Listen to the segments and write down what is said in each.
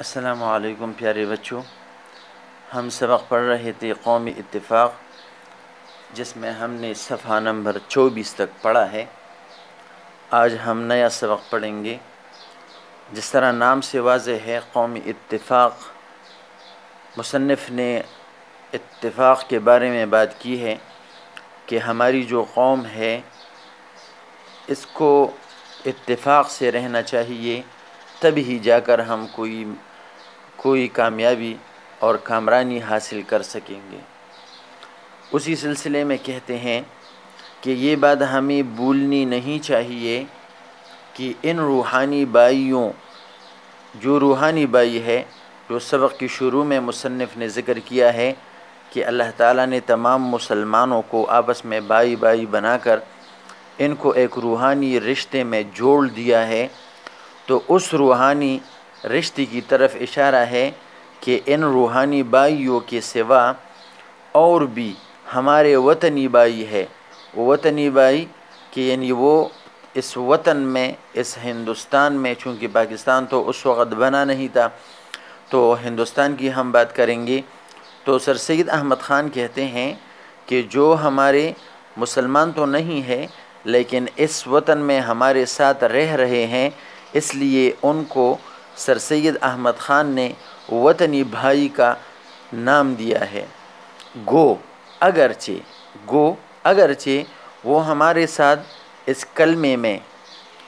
السلام علیکم پیارے بچوں، ہم سبق پڑھ رہے تھے قومی اتفاق، جس میں ہم نے صفحہ نمبر 24 تک پڑھا ہے۔ آج ہم نیا سبق پڑھیں گے۔ جس طرح نام سے واضح ہے، قومی اتفاق، مصنف نے اتفاق کے بارے میں بات کی ہے کہ ہماری جو قوم ہے اس کو اتفاق سے رہنا چاہیے، تبھی جا کر ہم کوئی کامیابی اور کامرانی حاصل کر سکیں گے۔ اسی سلسلے میں کہتے ہیں کہ یہ بات ہمیں بھولنی نہیں چاہیے کہ ان روحانی بھائیوں، جو روحانی بھائی ہے، جو سبق کی شروع میں مصنف نے ذکر کیا ہے کہ اللہ تعالیٰ نے تمام مسلمانوں کو آپس میں بھائی بھائی بنا کر ان کو ایک روحانی رشتے میں جوڑ دیا ہے، تو اس روحانی رشتے کی طرف اشارہ ہے کہ ان روحانی بھائیوں کے سوا اور بھی ہمارے وطنی بھائی ہے۔ وہ وطنی بھائی کہ یعنی وہ اس وطن میں، اس ہندوستان میں، چونکہ پاکستان تو اس وقت بنا نہیں تھا، تو ہندوستان کی ہم بات کریں گے۔ تو سر سید احمد خان کہتے ہیں کہ جو ہمارے مسلمان تو نہیں ہے لیکن اس وطن میں ہمارے ساتھ رہ رہے ہیں، اس لیے ان کو سر سید احمد خان نے وطنی بھائی کا نام دیا ہے۔ گو اگرچہ وہ ہمارے ساتھ اس کلمے میں،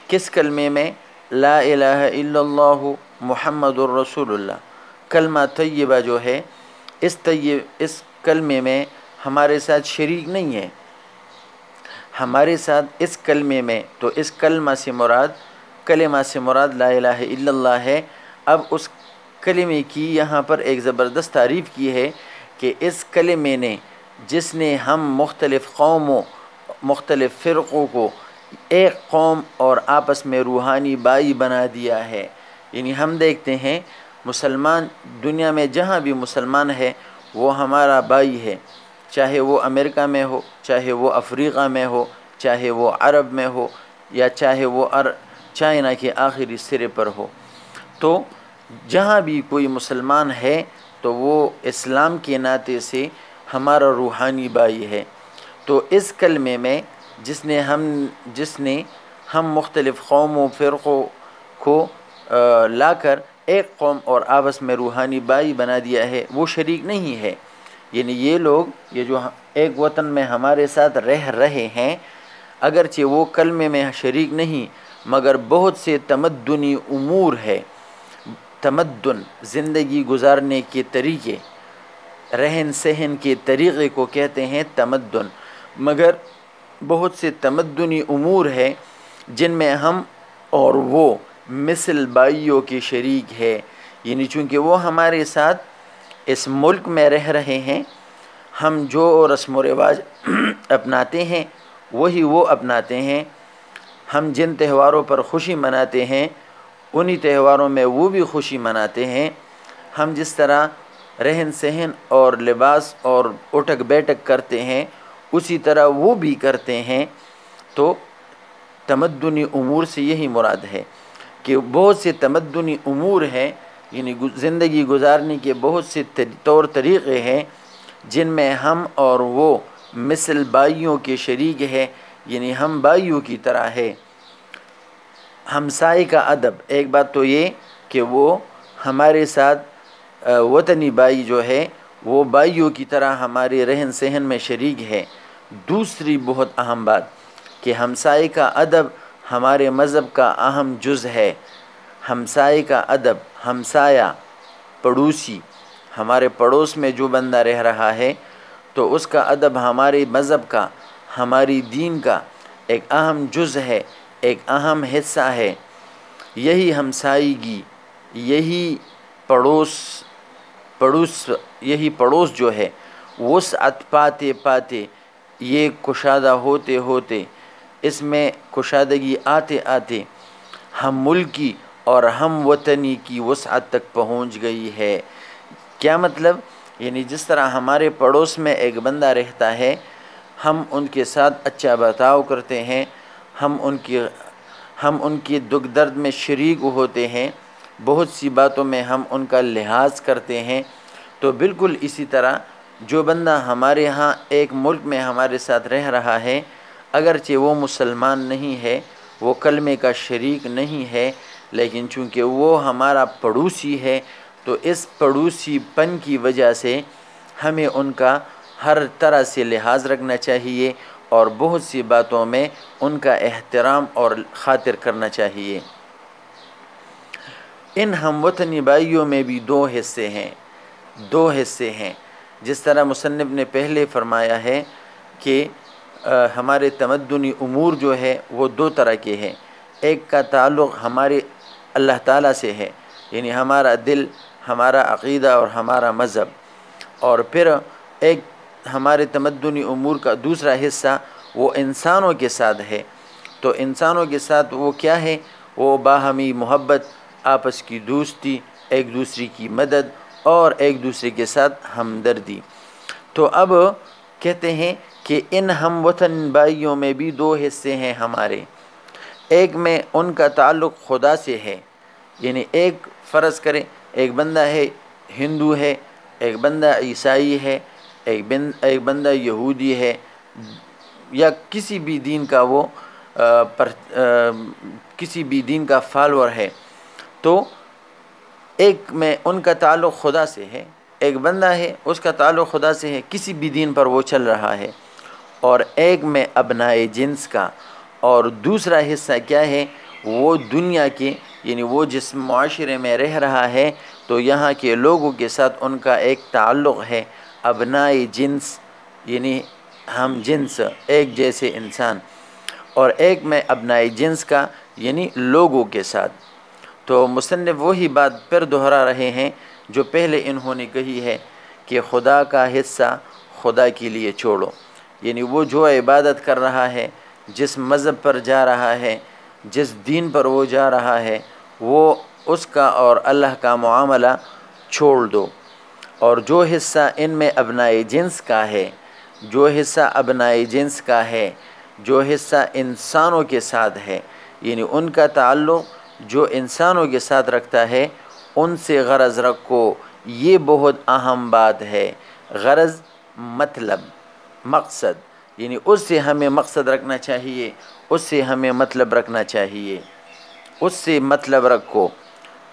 کس کلمے میں؟ لا الہ الا اللہ محمد الرسول اللہ، کلمہ طیبہ جو ہے، اس کلمے میں ہمارے ساتھ شریک نہیں ہے۔ ہمارے ساتھ اس کلمے میں، تو اس کلمہ سے مراد لا الہ الا اللہ ہے۔ اب اس کلمے کی یہاں پر ایک زبردست تعریف کی ہے کہ اس کلمے نے، جس نے ہم مختلف قوموں، مختلف فرقوں کو ایک قوم اور آپس میں روحانی بھائی بنا دیا ہے۔ یعنی ہم دیکھتے ہیں مسلمان دنیا میں جہاں بھی مسلمان ہے وہ ہمارا بھائی ہے، چاہے وہ امریکہ میں ہو، چاہے وہ افریقہ میں ہو، چاہے وہ عرب میں ہو، یا چاہے وہ چائنا کے آخری سرے پر ہو۔ تو جہاں بھی کوئی مسلمان ہے تو وہ اسلام کے ناطے سے ہمارا روحانی بھائی ہے۔ تو اس کلمے میں جس نے ہم مختلف قوموں فرقوں کو لا کر ایک قوم اور آپس میں روحانی بھائی بنا دیا ہے، وہ شریک نہیں ہے۔ یعنی یہ لوگ، یہ جو ایک وطن میں ہمارے ساتھ رہ رہے ہیں، اگرچہ وہ کلمے میں شریک نہیں، مگر بہت سے تمدنی امور ہے۔ تمدن زندگی گزارنے کے طریقے، رہن سہن کے طریقے کو کہتے ہیں تمدن، مگر بہت سے تمدنی امور ہے جن میں ہم اور وہ مثل بھائیوں کے شریک ہے۔ یعنی چونکہ وہ ہمارے ساتھ اس ملک میں رہ رہے ہیں، ہم جو رسم و رواج اپناتے ہیں وہی وہ اپناتے ہیں، ہم جن تہواروں پر خوشی مناتے ہیں انہی تہواروں میں وہ بھی خوشی مناتے ہیں، ہم جس طرح رہن سہن اور لباس اور اٹھک بیٹھک کرتے ہیں اسی طرح وہ بھی کرتے ہیں۔ تو تمدنی امور سے یہی مراد ہے کہ بہت سے تمدنی امور ہیں، یعنی زندگی گزارنے کے بہت سے طور طریقے ہیں جن میں ہم اور وہ مثل بھائیوں کے شریک ہے، یعنی ہم بھائیوں کی طرح ہے۔ ہمسائے کا ادب، ایک بات تو یہ کہ وہ ہمارے ساتھ وطنی بھائی جو ہے وہ بھائیوں کی طرح ہمارے رہن سہن میں شریک ہے۔ دوسری بہت اہم بات کہ ہمسائے کا ادب ہمارے مذہب کا اہم جز ہے۔ ہمسائے کا ادب، ہمسایہ، پڑوسی، ہمارے پڑوس میں جو بندہ رہ رہا ہے تو اس کا ادب ہمارے مذہب کا، ہماری دین کا ایک اہم جز ہے، ایک اہم حصہ ہے۔ یہی ہمسائیگی، یہی پڑوس جو ہے، وسعت پاتے پاتے، یہ کشادہ ہوتے ہوتے، اس میں کشادگی آتے آتے ہم ملکی اور ہم وطنی کی وسعت تک پہنچ گئی ہے۔ کیا مطلب؟ یعنی جس طرح ہمارے پڑوس میں ایک بندہ رہتا ہے، ہم ان کے ساتھ اچھا برتاؤ کرتے ہیں، ہم ان کے دکھ درد میں شریک ہوتے ہیں، بہت سی باتوں میں ہم ان کا لحاظ کرتے ہیں۔ تو بالکل اسی طرح جو بندہ ہمارے ہاں ایک ملک میں ہمارے ساتھ رہ رہا ہے، اگرچہ وہ مسلمان نہیں ہے، وہ کلمے کا شریک نہیں ہے، لیکن چونکہ وہ ہمارا پڑوسی ہے تو اس پڑوسی پن کی وجہ سے ہمیں ان کا ہر طرح سے لحاظ رکھنا چاہیے اور بہت سی باتوں میں ان کا احترام اور خاطر کرنا چاہیے۔ ان ہم وطنی بھائیوں میں بھی دو حصے ہیں، جس طرح مصنف نے پہلے فرمایا ہے کہ ہمارے تمدنی امور جو ہے وہ دو طرح کے ہیں۔ ایک کا تعلق ہمارے اللہ تعالیٰ سے ہے، یعنی ہمارا دل، ہمارا عقیدہ اور ہمارا مذہب، اور پھر ایک ہمارے تمدنی امور کا دوسرا حصہ وہ انسانوں کے ساتھ ہے۔ تو انسانوں کے ساتھ وہ کیا ہے؟ وہ باہمی محبت، آپس کی دوستی، ایک دوسرے کی مدد اور ایک دوسرے کے ساتھ ہمدردی۔ تو اب کہتے ہیں کہ ان ہم وطن بھائیوں میں بھی دو حصے ہیں ہمارے۔ ایک میں ان کا تعلق خدا سے ہے، یعنی ایک فرض کریں ایک بندہ ہے ہندو ہے، ایک بندہ عیسائی ہے، ایک بندہ یہودی ہے، یا کسی بھی دین کا وہ کسی بھی دین کا فالور ہے، تو ایک میں ان کا تعلق خدا سے ہے، ایک بندہ ہے اس کا تعلق خدا سے ہے، کسی بھی دین پر وہ چل رہا ہے، اور ایک میں ابنائے جنس کا، اور دوسرا حصہ کیا ہے؟ وہ دنیا کے، یعنی وہ جس معاشرے میں رہ رہا ہے تو یہاں کے لوگوں کے ساتھ ان کا ایک تعلق ہے، ابنائے جنس یعنی ہم جنس، ایک جیسے انسان، اور ایک میں ابنائے جنس کا یعنی لوگوں کے ساتھ۔ تو مصنف وہی بات پھر دہرا رہے ہیں جو پہلے انہوں نے کہی ہے کہ خدا کا حصہ خدا کے لیے چھوڑو، یعنی وہ جو عبادت کر رہا ہے، جس مذہب پر جا رہا ہے، جس دین پر وہ جا رہا ہے، وہ اس کا اور اللہ کا معاملہ چھوڑ دو، اور جو حصہ ان میں ابنائے جنس کا ہے، جو حصہ ابنائے جنس کا ہے، جو حصہ انسانوں کے ساتھ ہے، یعنی ان کا تعلق جو انسانوں کے ساتھ رکھتا ہے، ان سے غرض رکھو۔ یہ بہت اہم بات ہے، غرض مطلب، مقصد، یعنی اس سے ہمیں مقصد رکھنا چاہیے، اس سے ہمیں مطلب رکھنا چاہیے، اس سے مطلب رکھو۔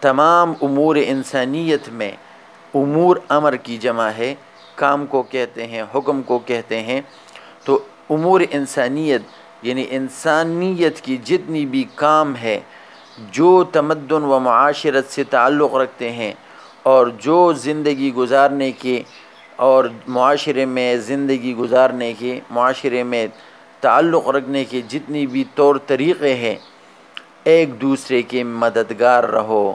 تمام امور انسانیت میں امور امر کی جمع ہے، کام کو کہتے ہیں، حکم کو کہتے ہیں، تو امور انسانیت یعنی انسانیت کی جتنی بھی کام ہے جو تمدن و معاشرت سے تعلق رکھتے ہیں، اور جو زندگی گزارنے کے اور معاشرے میں زندگی گزارنے کے، معاشرے میں تعلق رکھنے کے جتنی بھی طور طریقے ہیں، ایک دوسرے کے مددگار رہو۔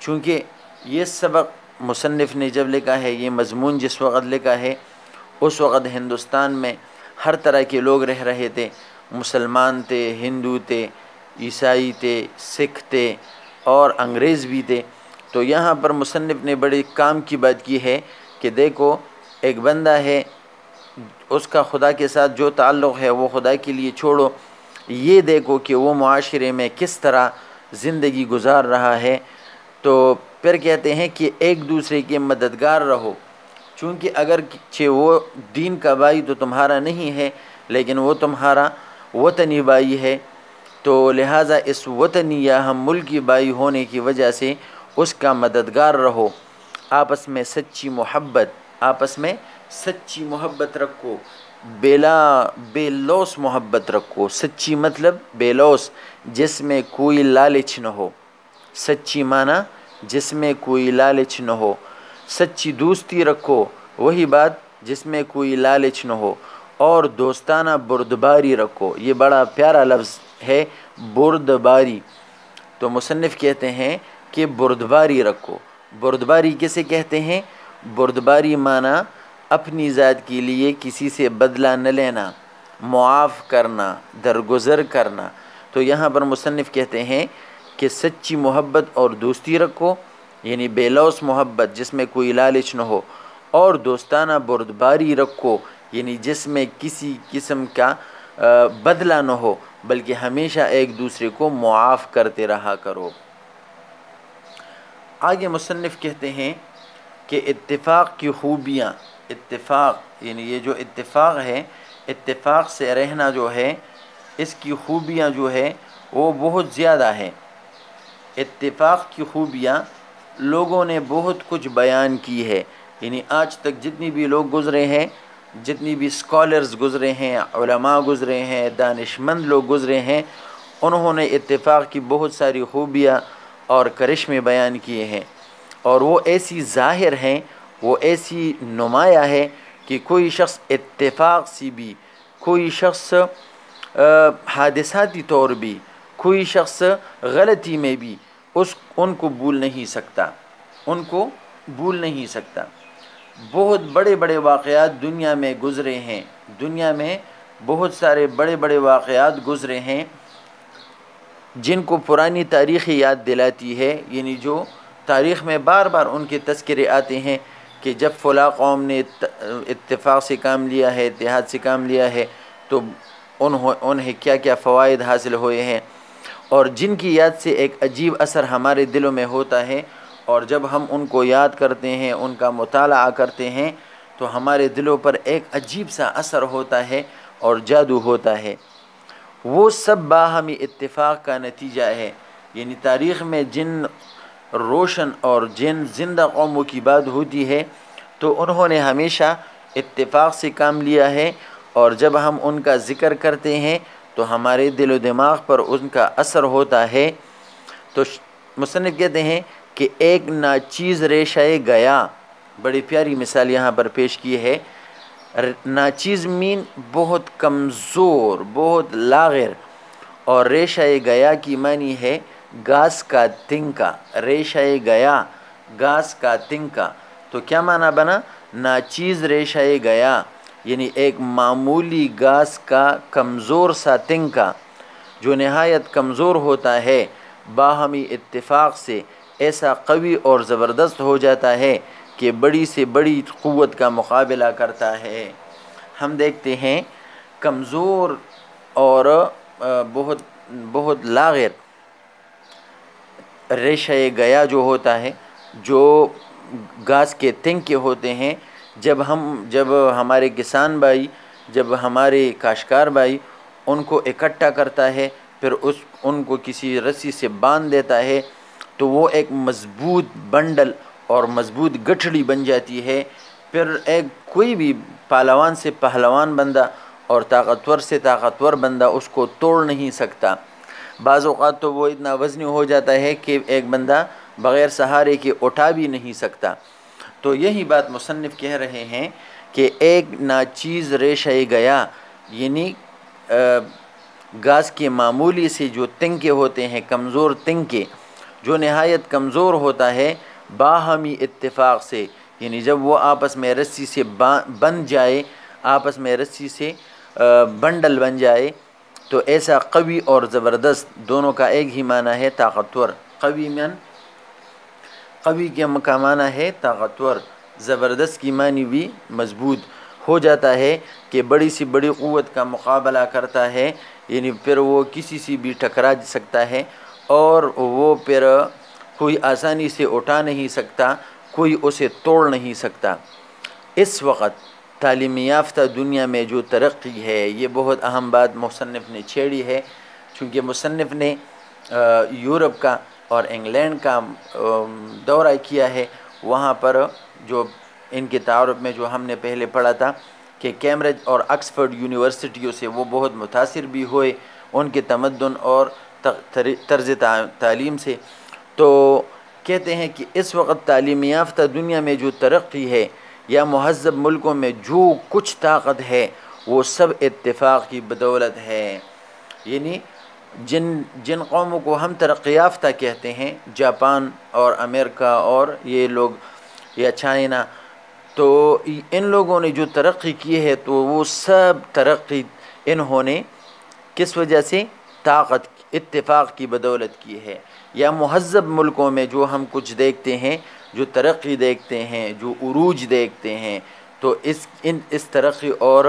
چونکہ یہ سبق مصنف نے جب لکھا ہے، یہ مضمون جس وقت لکھا ہے، اس وقت ہندوستان میں ہر طرح کے لوگ رہ رہے تھے، مسلمان تھے، ہندو تھے، عیسائی تھے، سکھ تھے اور انگریز بھی تھے۔ تو یہاں پر مصنف نے بڑے کام کی بات کی ہے کہ دیکھو ایک بندہ ہے، اس کا خدا کے ساتھ جو تعلق ہے وہ خدا کے لیے چھوڑو، یہ دیکھو کہ وہ معاشرے میں کس طرح زندگی گزار رہا ہے۔ تو پھر کہتے ہیں کہ ایک دوسرے کے مددگار رہو، چونکہ اگرچہ وہ دین کا بھائی تو تمہارا نہیں ہے، لیکن وہ تمہارا وطنی بھائی ہے، تو لہٰذا اس وطنی یا ہم ملکی بھائی ہونے کی وجہ سے اس کا مددگار رہو۔ آپس میں سچی محبت رکھو، بے لوث محبت رکھو۔ سچی مطلب بے لوث، جس میں کوئی لالچ نہ ہو، سچی معنی جس میں کوئی لالچ نہ ہو۔ سچی دوستی رکھو، وہی بات جس میں کوئی لالچ نہ ہو، اور دوستانہ بردباری رکھو۔ یہ بڑا پیارا لفظ ہے، بردباری۔ تو مصنف کہتے ہیں کہ بردباری رکھو۔ بردباری کسے کہتے ہیں؟ بردباری معنی اپنی ذات کے لیے کسی سے بدلہ نہ لینا، معاف کرنا، درگزر کرنا۔ تو یہاں پر مصنف کہتے ہیں کہ سچی محبت اور دوستی رکھو، یعنی بے لوث محبت جس میں کوئی لالچ نہ ہو، اور دوستانہ بردباری رکھو، یعنی جس میں کسی قسم کا بدلہ نہ ہو، بلکہ ہمیشہ ایک دوسرے کو معاف کرتے رہا کرو۔ آگے مصنف کہتے ہیں کہ اتفاق کی خوبیاں، اتفاق یعنی یہ جو اتفاق ہے، اتفاق سے رہنا جو ہے، اس کی خوبیاں جو ہے وہ بہت زیادہ ہے۔ اتفاق کی خوبیاں لوگوں نے بہت کچھ بیان کی ہے، یعنی آج تک جتنی بھی لوگ گزرے ہیں، جتنی بھی اسکالرز گزرے ہیں، علماء گزرے ہیں، دانشمند لوگ گزرے ہیں، انہوں نے اتفاق کی بہت ساری خوبیاں اور کرشمے بیان کیے ہیں، اور وہ ایسی ظاہر ہیں، وہ ایسی نمایاں ہے کہ کوئی شخص اتفاق سے بھی، کوئی شخص حادثاتی طور بھی، کوئی شخص غلطی میں بھی ان کو بھول نہیں سکتا، ان کو بھول نہیں سکتا۔ بہت بڑے بڑے واقعات دنیا میں گزرے ہیں، دنیا میں بہت سارے بڑے بڑے واقعات گزرے ہیں جن کو پرانی تاریخ یاد دلاتی ہے، یعنی جو تاریخ میں بار بار ان کے تذکرے آتے ہیں کہ جب فلاں قوم نے اتفاق سے کام لیا ہے، اتحاد سے کام لیا ہے، تو انہیں کیا کیا فوائد حاصل ہوئے ہیں، اور جن کی یاد سے ایک عجیب اثر ہمارے دلوں میں ہوتا ہے، اور جب ہم ان کو یاد کرتے ہیں، ان کا مطالعہ کرتے ہیں، تو ہمارے دلوں پر ایک عجیب سا اثر ہوتا ہے اور جادو ہوتا ہے۔ وہ سب باہمی اتفاق کا نتیجہ ہے، یعنی تاریخ میں جن روشن اور جن زندہ قوموں کی بات ہوتی ہے تو انہوں نے ہمیشہ اتفاق سے کام لیا ہے، اور جب ہم ان کا ذکر کرتے ہیں تو ہمارے دل و دماغ پر ان کا اثر ہوتا ہے۔ تو مصنف کہتے ہیں کہ ایک ناچیز ریشہ گیا، بڑی پیاری مثال یہاں پر پیش کی ہے۔ ناچیز مین بہت کمزور، بہت لاغر، اور ریشہ گیا کی معنی ہے گھاس کا تنکا، ریشہ گیا گھاس کا تنکا۔ تو کیا معنی بنا؟ ناچیز ریشہ گیا یعنی ایک معمولی گھاس کا کمزور سا تنکا جو نہایت کمزور ہوتا ہے، باہمی اتفاق سے ایسا قوی اور زبردست ہو جاتا ہے کہ بڑی سے بڑی قوت کا مقابلہ کرتا ہے۔ ہم دیکھتے ہیں کمزور اور بہت لاغر ریشہ گیا جو ہوتا ہے، جو گھاس کے تنکے ہوتے ہیں، جب ہمارے کسان بھائی، جب ہمارے کاشتکار بھائی ان کو اکٹھا کرتا ہے، پھر ان کو کسی رسی سے باندھ دیتا ہے، تو وہ ایک مضبوط بنڈل اور مضبوط گٹھڑی بن جاتی ہے۔ پھر کوئی بھی پہلوان سے پہلوان بندہ اور طاقتور سے طاقتور بندہ اس کو توڑ نہیں سکتا۔ بعض اوقات تو وہ اتنا وزنی ہو جاتا ہے کہ ایک بندہ بغیر سہارے کے اٹھا بھی نہیں سکتا۔ تو یہی بات مصنف کہہ رہے ہیں کہ ایک ناچیز ریشہ گیا یعنی گھاس کے معمولی سے جو تنکے ہوتے ہیں، کمزور تنکے، جو نہایت کمزور ہوتا ہے، باہمی اتفاق سے، یعنی جب وہ آپس میں رسی سے بن جائے، آپس میں رسی سے بنڈل بن جائے، تو ایسا قوی اور زبردست، دونوں کا ایک ہی معنی ہے طاقتور۔ قوی کا معنی ہے طاقتور، زبردست کی معنی بھی مضبوط ہو جاتا ہے کہ بڑی سی بڑی قوت کا مقابلہ کرتا ہے، یعنی پھر وہ کسی سے بھی ٹکرا سکتا ہے، اور وہ پھر کوئی آسانی سے اٹھا نہیں سکتا، کوئی اسے توڑ نہیں سکتا۔ اس وقت تعلیم یافتہ دنیا میں جو ترقی ہے، یہ بہت اہم بات مصنف نے چھیڑی ہے، چونکہ مصنف نے یورپ کا اور انگلینڈ کا دورہ کیا ہے۔ وہاں پر جو ان کے تعارف میں جو ہم نے پہلے پڑھا تھا کہ کیمبرج اور آکسفورڈ یونیورسٹیوں سے وہ بہت متاثر بھی ہوئے، ان کے تمدن اور طرز تعلیم سے۔ تو کہتے ہیں کہ اس وقت تعلیم یافتہ دنیا میں جو ترقی ہے، یا مہذب ملکوں میں جو کچھ طاقت ہے، وہ سب اتفاق کی بدولت ہے۔ یعنی جن قوموں کو ہم ترقی یافتہ کہتے ہیں، جاپان اور امریکہ اور یہ لوگ یا چائنا، تو ان لوگوں نے جو ترقی کی ہے، تو وہ سب ترقی انہوں نے کس وجہ سے؟ طاقت، اتفاق کی بدولت کی ہے۔ یا مہذب ملکوں میں جو ہم کچھ دیکھتے ہیں، جو ترقی دیکھتے ہیں، جو عروج دیکھتے ہیں، تو اس ترقی اور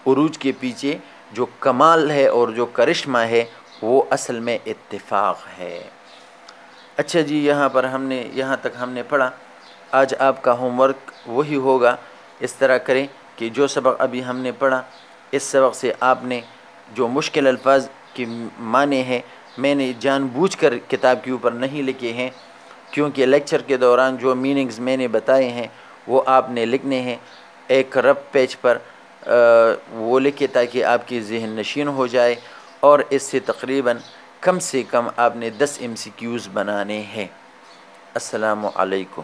عروج کے پیچھے جو کمال ہے اور جو کرشمہ ہے، وہ اصل میں اتفاق ہے۔ اچھا جی، یہاں تک ہم نے پڑھا. آج آپ کا ہوم ورک وہی ہوگا. اس طرح کریں کہ جو سبق ابھی ہم نے پڑھا، اس سبق سے آپ نے جو مشکل الفاظ کی معنی ہیں، میں نے جان بوجھ کر کتاب کے اوپر نہیں لکھے ہیں، کیونکہ لیکچر کے دوران جو میننگز میں نے بتائے ہیں وہ آپ نے لکھنے ہیں ایک رف پیج پر. وہ لکھے تاکہ آپ کی ذہن نشین ہو جائے، اور اس سے تقریباً کم سے کم آپ نے 10 MCQs بنانے ہیں. السلام علیکم.